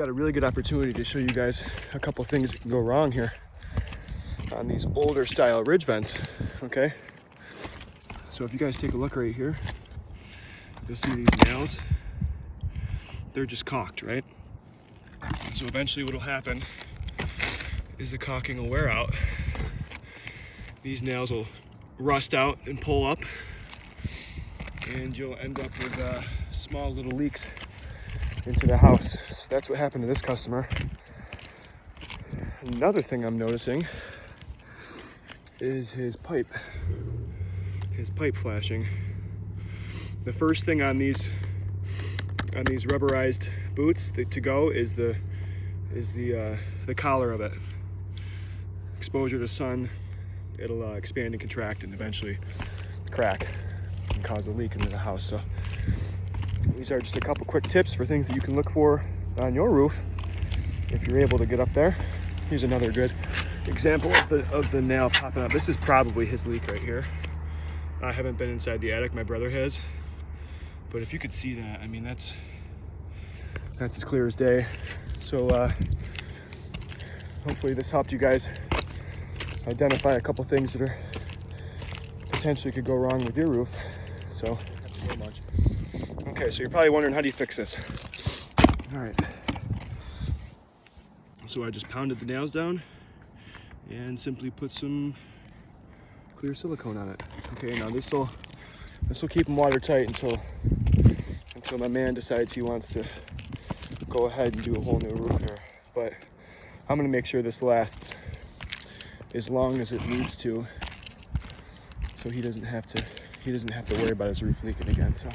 got a really good opportunity to show you guys a couple things that can go wrong here on these older style ridge vents, okay? So if you guys take a look right here, you'll see these nails. They're just caulked, right? So eventually what'll happen is the caulking will wear out. These nails will rust out and pull up, and you'll end up with small little leaks into the house. So that's what happened to this customer. Another thing I'm noticing is his pipe flashing. The first thing on these rubberized boots to go is the collar of it. Exposure to sun, it'll expand and contract and eventually crack and cause a leak into the house. So these are just a couple quick tips for things that you can look for on your roof if you're able to get up there. Here's another good example of the nail popping up. This is probably his leak right here. I haven't been inside the attic, my brother has. But if you could see that, I mean, that's as clear as day. So hopefully this helped you guys identify a couple things that are potentially could go wrong with your roof. So that's so much. Okay, so you're probably wondering, how do you fix this? All right. So I just pounded the nails down and simply put some clear silicone on it. Okay, now this will keep them watertight until my man decides he wants to go ahead and do a whole new roof here. But I'm gonna make sure this lasts as long as it needs to, so he doesn't have to worry about his roof leaking again. So